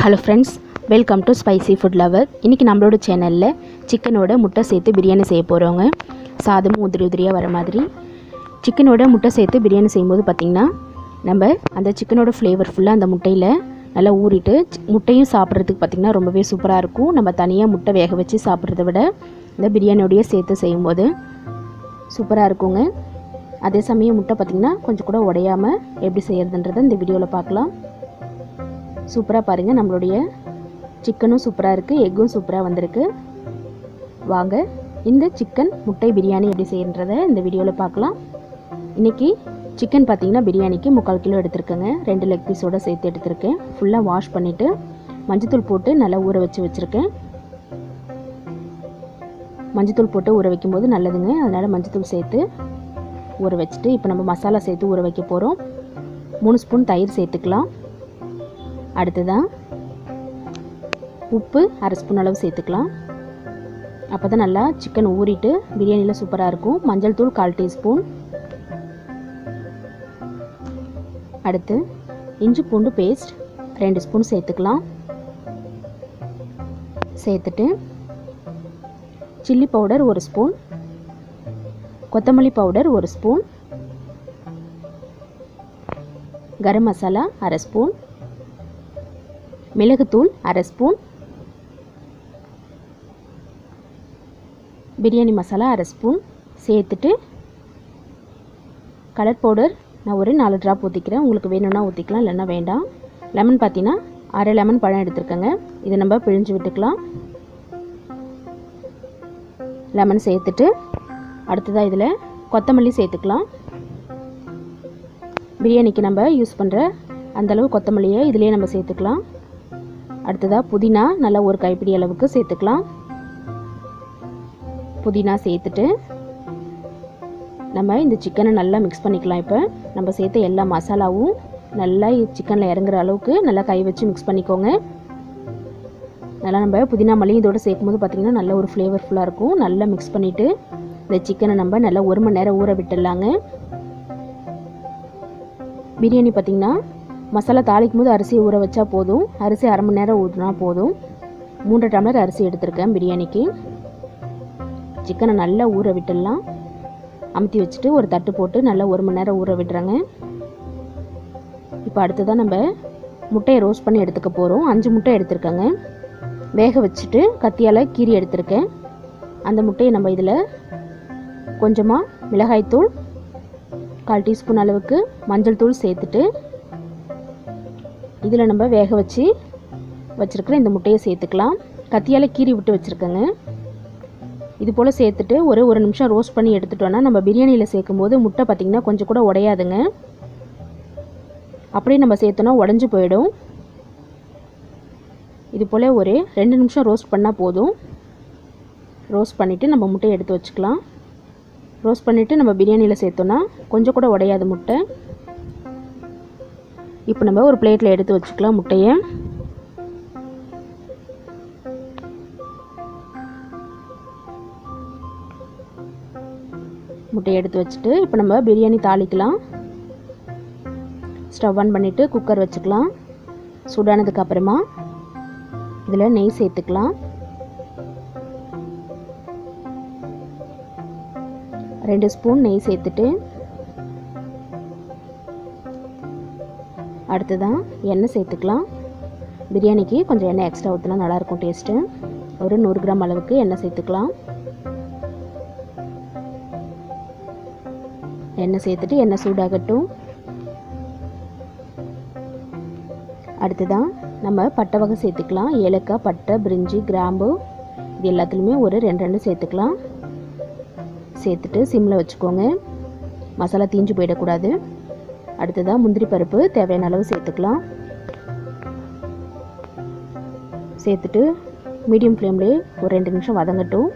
Hello friends, welcome to spicy food lower. இன்றைக்கி நம்மளோட சேனலில் சிக்கனோட முட்டை சேர்த்து பிரியாணி செய்ய போகிறோங்க. சாதமும் உதிரி உதிரியாக வர மாதிரி சிக்கனோட முட்டை சேர்த்து பிரியாணி செய்யும்போது பார்த்திங்கன்னா நம்ம அந்த சிக்கனோட ஃப்ளேவர் ஃபுல்லாக அந்த முட்டையில் நல்லா ஊறிட்டு முட்டையும் சாப்பிட்றதுக்கு பார்த்திங்கன்னா ரொம்பவே சூப்பராக இருக்கும். நம்ம தனியாக முட்டை வேக வச்சு சாப்பிட்றத விட இந்த பிரியாணியோடைய சேர்த்து செய்யும்போது சூப்பராக இருக்குங்க. அதே சமயம் முட்டை பார்த்திங்கன்னா கொஞ்சம் கூட உடையாமல் எப்படி செய்கிறதுன்றதை இந்த வீடியோவில் பார்க்கலாம். சூப்பராக பாருங்கள், நம்மளுடைய சிக்கனும் சூப்பராக இருக்குது, எக்கும் சூப்பராக வந்திருக்கு. வாங்க இந்த சிக்கன் முட்டை பிரியாணி எப்படி செய்யறதை இந்த வீடியோவில் பார்க்கலாம். இன்றைக்கி சிக்கன் பார்த்திங்கன்னா பிரியாணிக்கு 3/4 கிலோ எடுத்துருக்கேங்க. 2 லெக் பீஸோடு சேர்த்து எடுத்துருக்கேன். ஃபுல்லாக வாஷ் பண்ணிவிட்டு மஞ்சத்தூள் போட்டு நல்லா ஊற வச்சுருக்கேன். மஞ்சத்தூள் போட்டு ஊற வைக்கும்போது நல்லதுங்க, அதனால் மஞ்சத்தூள் சேர்த்து ஊற வச்சுட்டு இப்போ நம்ம மசாலா சேர்த்து ஊற வைக்க போகிறோம். 3 ஸ்பூன் தயிர் சேர்த்துக்கலாம். அடுத்ததான் உப்பு 1/2 ஸ்பூன் அளவு சேர்த்துக்கலாம். அப்போ தான் நல்லா சிக்கன் ஊறிட்டு பிரியாணியில் சூப்பராக இருக்கும். மஞ்சள் தூள் 1/4 டீஸ்பூன். அடுத்து இஞ்சி பூண்டு பேஸ்ட் 2 ஸ்பூன் சேர்த்துக்கலாம். சேர்த்துட்டு சில்லி பவுடர் 1 ஸ்பூன், கொத்தமல்லி powder 1 spoon, garam masala 1/2 spoon, மிளகுத்தூள் 1/2 ஸ்பூன், பிரியாணி மசாலா 1/2 ஸ்பூன் சேர்த்துட்டு கலர் பவுடர் நான் ஒரு 4 ட்ராப் ஊற்றிக்கிறேன். உங்களுக்கு வேணும்னா ஊற்றிக்கலாம், இல்லைன்னா வேண்டாம். லெமன் பார்த்தீங்கன்னா 1/2 லெமன் பழம் எடுத்துருக்கேங்க. இதை நம்ம பிழிஞ்சு விட்டுக்கலாம். லெமன் சேர்த்துட்டு அடுத்ததாக இதில் கொத்தமல்லி சேர்த்துக்கலாம். பிரியாணிக்கு நம்ம யூஸ் பண்ணுற அந்தளவு கொத்தமல்லியை இதிலே நம்ம சேர்த்துக்கலாம். அடுத்ததாக புதினா நல்லா ஒரு கைப்பிடி அளவுக்கு சேர்த்துக்கலாம். புதினா சேர்த்துட்டு நம்ம இந்த சிக்கனை நல்லா மிக்ஸ் பண்ணிக்கலாம். இப்போ நம்ம சேர்த்த எல்லா மசாலாவும் நல்லா சிக்கனில் இறங்குற அளவுக்கு நல்லா கை வச்சு மிக்ஸ் பண்ணிக்கோங்க. நல்லா நம்ம புதினா மல்லி இதோடு சேர்க்கும்போது பார்த்திங்கன்னா நல்ல ஒரு ஃப்ளேவர்ஃபுல்லாக இருக்கும். நல்லா மிக்ஸ் பண்ணிவிட்டு இந்த சிக்கனை நம்ம நல்லா 1 மணி நேரம் ஊற விட்டுடலாங்க. பிரியாணி பார்த்திங்கன்னா மசாலா தாளிக்கும் போது அரிசியை ஊற வச்சா போதும். அரிசி 1/2 மணி நேரம் ஊற்றினா போதும். 3 டம்ளர் அரிசி எடுத்துருக்கேன் பிரியாணிக்கு. சிக்கனை நல்லா ஊற விட்டுடலாம். அமுத்தி வச்சுட்டு ஒரு தட்டு போட்டு நல்லா 1 மணி நேரம் ஊற விடுறேங்க. இப்போ அடுத்ததான் நம்ம முட்டையை ரோஸ்ட் பண்ணி எடுத்துக்க போகிறோம். 5 முட்டை எடுத்துருக்கேங்க. வேக வச்சுட்டு கத்தியால் கீறி எடுத்துருக்கேன். அந்த முட்டையை நம்ம இதில் கொஞ்சமாக மிளகாய்த்தூள் 1/4 டீஸ்பூன் அளவுக்கு மஞ்சள் தூள் சேர்த்துட்டு இதில் நம்ம வேக வச்சுருக்கிற இந்த முட்டையை சேர்த்துக்கலாம். கத்தியால் கீறி விட்டு வச்சுருக்கேங்க. இது போல் சேர்த்துட்டு ஒரு நிமிஷம் ரோஸ்ட் பண்ணி எடுத்துட்டோன்னா நம்ம பிரியாணியில் சேர்க்கும் போது முட்டை பார்த்திங்கன்னா கொஞ்சம் கூட உடையாதுங்க. அப்படியே நம்ம சேர்த்தோன்னா உடஞ்சி போயிடும். இது போல் ஒரு 2 நிமிஷம் ரோஸ்ட் பண்ணால் போதும். ரோஸ்ட் பண்ணிவிட்டு நம்ம முட்டையை எடுத்து வச்சுக்கலாம். ரோஸ்ட் பண்ணிவிட்டு நம்ம பிரியாணியில் சேர்த்தோன்னா கொஞ்சம் கூட உடையாது முட்டை. இப்போ நம்ம ஒரு பிளேட்டில் எடுத்து வச்சுக்கலாம் முட்டையை. முட்டையை எடுத்து வச்சுட்டு இப்போ நம்ம பிரியாணி தாளிக்கலாம். ஸ்டவ் ஆன் பண்ணிவிட்டு குக்கர் வச்சுக்கலாம். சூடானதுக்கு அப்புறமா இதில் நெய் சேர்த்துக்கலாம். 2 ஸ்பூன் நெய் சேர்த்துட்டு அடுத்ததான் எண்ணெய் சேர்த்துக்கலாம். பிரியாணிக்கு கொஞ்சம் எண்ணெய் எக்ஸ்ட்ரா ஊற்றினா நல்லாயிருக்கும் டேஸ்ட்டு. ஒரு 100 கிராம் அளவுக்கு எண்ணெய் சேர்த்துக்கலாம். எண்ணெய் சேர்த்துட்டு எண்ணெய் சூடாகட்டும். அடுத்ததான் நம்ம பட்டை வகை சேர்த்துக்கலாம். ஏலக்காய், பட்டை, பிரிஞ்சி, கிராம்பு இது எல்லாத்துலேயுமே ஒரு 2 சேர்த்துக்கலாம். சேர்த்துட்டு சிம்மில் வச்சுக்கோங்க, மசாலா தீஞ்சு போயிடக்கூடாது. அடுத்ததாக முந்திரி பருப்பு தேவையான அளவு சேர்த்துக்கலாம். சேர்த்துட்டு மீடியம் ஃப்ளேம்லேயே ஒரு 2 நிமிஷம் வதங்கட்டும்.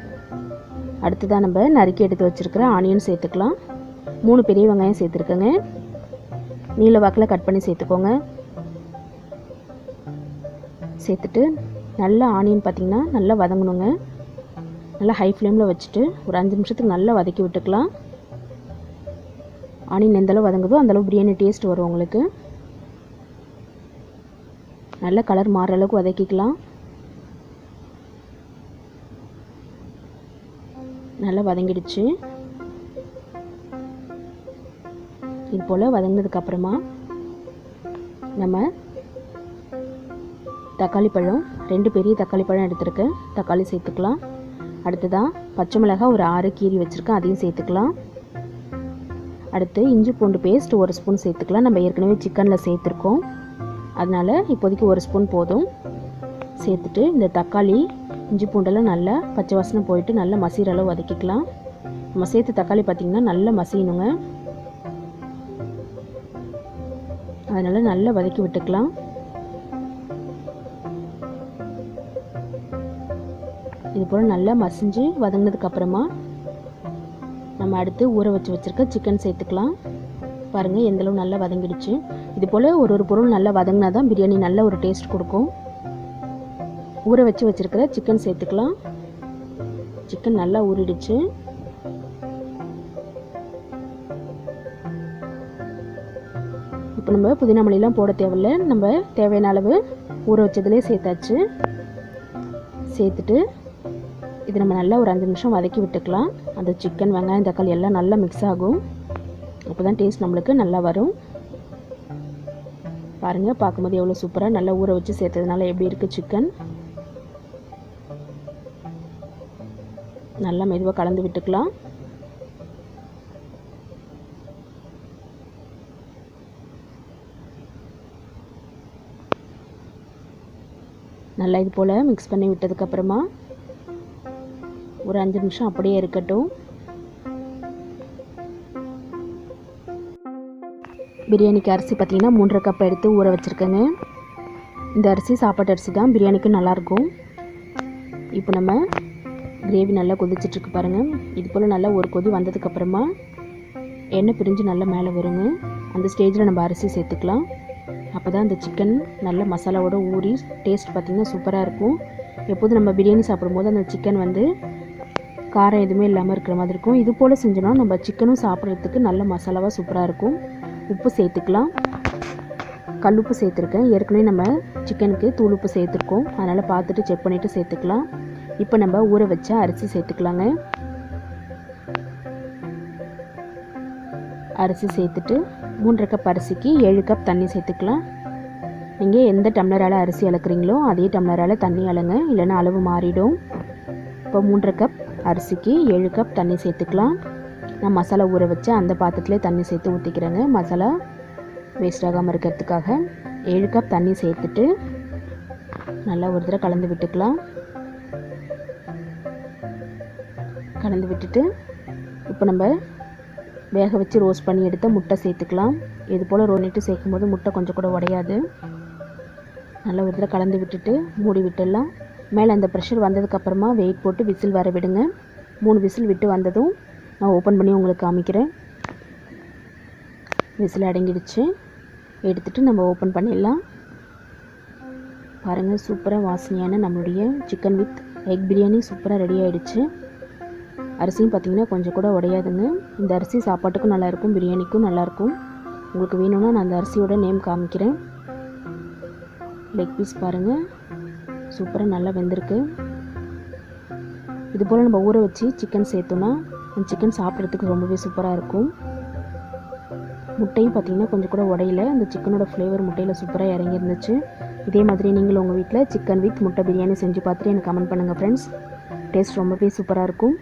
அடுத்ததாக நம்ம நறுக்கி எடுத்து வச்சுருக்கிற ஆனியன் சேர்த்துக்கலாம். 3 பெரிய வெங்காயம் சேர்த்துருக்கேங்க. நீல வாக்கில் கட் பண்ணி சேர்த்துக்கோங்க. சேர்த்துட்டு நல்லா ஆனியன் பார்த்திங்கன்னா நல்லா வதங்கணுங்க. நல்லா ஹை ஃப்ளேமில் வச்சுட்டு ஒரு 5 நிமிஷத்துக்கு நல்லா வதக்கி விட்டுக்கலாம். ஆனியன் எந்தளவு வதங்குதோ அந்தளவு பிரியாணி டேஸ்ட் வரும் உங்களுக்கு. நல்ல கலர் மாறுற அளவுக்கு வதக்கிக்கலாம். நல்லா வதங்கிடுச்சு. இது போல் வதங்கினதுக்கப்புறமா நம்ம தக்காளி பழம் 2 பெரிய தக்காளி பழம் எடுத்துருக்கேன், தக்காளி சேர்த்துக்கலாம். அடுத்ததாக பச்சை மிளகாய் ஒரு 6 கீரி வச்சுருக்கேன், அதையும் சேர்த்துக்கலாம். அடுத்து இஞ்சி பூண்டு பேஸ்ட் 1 ஸ்பூன் சேர்த்துக்கலாம். நம்ம ஏற்கனவே சிக்கனில் சேர்த்துருக்கோம், அதனால் இப்போதைக்கு 1 ஸ்பூன் போதும். சேர்த்துட்டு இந்த தக்காளி இஞ்சி பூண்டெல்லாம் நல்லா பச்சை வாசனை போயிட்டு நல்லா மசிகிற அளவு வதக்கிக்கலாம். நம்ம சேர்த்து தக்காளி பார்த்திங்கன்னா நல்லா மசியணுங்க, அதனால் நல்லா வதக்கி விட்டுக்கலாம். இது போல் நல்லா மசிஞ்சு வதங்கினதுக்கப்புறமா நம்ம அடுத்து ஊற வச்சுருக்க சிக்கன் சேர்த்துக்கலாம். பாருங்கள் எந்தளவு நல்லா வதங்கிடுச்சு. இது போல் ஒரு பொருள் நல்லா வதங்கினா தான் பிரியாணி நல்ல ஒரு டேஸ்ட் கொடுக்கும். ஊற வச்சுருக்கிற சிக்கன் சேர்த்துக்கலாம். சிக்கன் நல்லா ஊறிடுச்சு. இப்போ நம்ம புதினா மல்லிலாம் போட தேவையில்லை, நம்ம தேவையான அளவு ஊற வச்சதுலேயே சேர்த்தாச்சு. சேர்த்துட்டு இது நம்ம நல்லா ஒரு 5 நிமிஷம் வதக்கி விட்டுக்கலாம். அந்த சிக்கன் வெங்காயம் தக்காளி எல்லாம் நல்லா மிக்ஸ் ஆகும், அப்போ தான் டேஸ்ட் நம்மளுக்கு நல்லா வரும். பாருங்கள் பார்க்கும்போது எவ்வளோ சூப்பராக நல்லா ஊற வச்சு சேர்த்ததுனால எப்படி இருக்குது சிக்கன். நல்லா மெதுவாக கலந்து விட்டுக்கலாம். நல்லா இது போல் மிக்ஸ் பண்ணி விட்டதுக்கப்புறமா ஒரு 5 நிமிஷம் அப்படியே இருக்கட்டும். பிரியாணிக்கு அரிசி பார்த்திங்கன்னா 3.5 கப் எடுத்து ஊற வச்சுருக்கேங்க. இந்த அரிசி சாப்பாட்டு அரிசி தான், பிரியாணிக்கு நல்லாயிருக்கும். இப்போ நம்ம கிரேவி நல்லா கொதிச்சிட்ருக்கு பாருங்கள். இது போல் நல்லா ஒரு கொதி வந்ததுக்கப்புறமா எண்ணெய் பிரிஞ்சு நல்லா மேலே வருங்க. அந்த ஸ்டேஜில் நம்ம அரிசி சேர்த்துக்கலாம். அப்போ தான் அந்த சிக்கன் நல்ல மசாலாவோட ஊறி டேஸ்ட் பார்த்திங்கன்னா சூப்பராக இருக்கும். எப்போதும் நம்ம பிரியாணி சாப்பிடும்போது அந்த சிக்கன் வந்து காரம் எதுவுமே இல்லாமல் இருக்கிற மாதிரி இருக்கும். இது போல் செஞ்சோன்னா நம்ம சிக்கனும் சாப்பிட்றதுக்கு நல்ல மசாலாவாக சூப்பராக இருக்கும். உப்பு சேர்த்துக்கலாம். கல் உப்பு சேர்த்துருக்கேன், ஏற்கனவே நம்ம சிக்கனுக்கு தூள் உப்பு சேர்த்துருக்கோம், அதனால் பார்த்துட்டு செக் பண்ணிவிட்டு சேர்த்துக்கலாம். இப்போ நம்ம ஊற வச்ச அரிசி சேர்த்துக்கலாங்க. அரிசி சேர்த்துட்டு 3.5 கப் அரிசிக்கு 7 கப் தண்ணி சேர்த்துக்கலாம். நீங்கள் எந்த டம்ளரால் அரிசி அளக்குறீங்களோ அதே டம்ளரால் தண்ணி அளங்க, இல்லைன்னா அளவு மாறிடும். இப்போ 3.5 கப் அரிசிக்கு 7 கப் தண்ணி சேர்த்துக்கலாம். நான் மசாலா ஊற வச்சு அந்த பாத்திரத்துலேயே தண்ணி சேர்த்து ஊற்றிக்கிறேங்க, மசாலா வேஸ்ட் ஆகாமல் இருக்கிறதுக்காக. 7 கப் தண்ணி சேர்த்துட்டு நல்லா ஒரு தடவை கலந்து விட்டுக்கலாம். கலந்து விட்டுட்டு இப்போ நம்ம வேக வச்சு ரோஸ்ட் பண்ணி எடுத்த முட்டை சேர்த்துக்கலாம். இது போல் ரோனிட்டு சேர்க்கும் போது முட்டை கொஞ்சம் கூட உடையாது. நல்லா ஒரு தடவை கலந்து விட்டுட்டு மூடி விட்டுடலாம். மேலே அந்த ப்ரெஷர் வந்ததுக்கப்புறமா வெயிட் போட்டு விசில் வர விடுங்க. 3 விசில் விட்டு வந்ததும் நான் ஓப்பன் பண்ணி உங்களுக்கு காமிக்கிறேன். விசில் அடங்கிடுச்சு, எடுத்துகிட்டு நம்ம ஓப்பன் பண்ணிடலாம். பாருங்கள் சூப்பராக வாசனையான நம்மளுடைய சிக்கன் வித் எக் பிரியாணி சூப்பராக ரெடி ஆகிடுச்சு. அரிசியும் பார்த்திங்கன்னா கொஞ்சம் கூட உடையாதுங்க. இந்த அரிசி சாப்பாட்டுக்கும் நல்லாயிருக்கும், பிரியாணிக்கும் நல்லாயிருக்கும். உங்களுக்கு வேணும்னா நான் அந்த அரிசியோட நேம் காமிக்கிறேன். லெக் பீஸ் பாருங்கள் சூப்பராக நல்லா வெந்திருக்கு. இது போல் நம்ம ஊற வச்சு சிக்கன் சேர்த்தோன்னா அந்த சிக்கன் சாப்பிட்றதுக்கு ரொம்பவே சூப்பராக இருக்கும். முட்டையும் பார்த்திங்கன்னா கொஞ்சம் கூட உடையில, அந்த சிக்கனோட ஃப்ளேவர் முட்டையில் சூப்பராக இறங்கிருந்துச்சு. இதே மாதிரி நீங்களும் உங்கள் வீட்டில் சிக்கன் வித் முட்டை பிரியாணி செஞ்சு பார்த்துட்டு எனக்கு கமெண்ட் பண்ணுங்கள் ஃப்ரெண்ட்ஸ். டேஸ்ட் ரொம்பவே சூப்பராக இருக்கும்.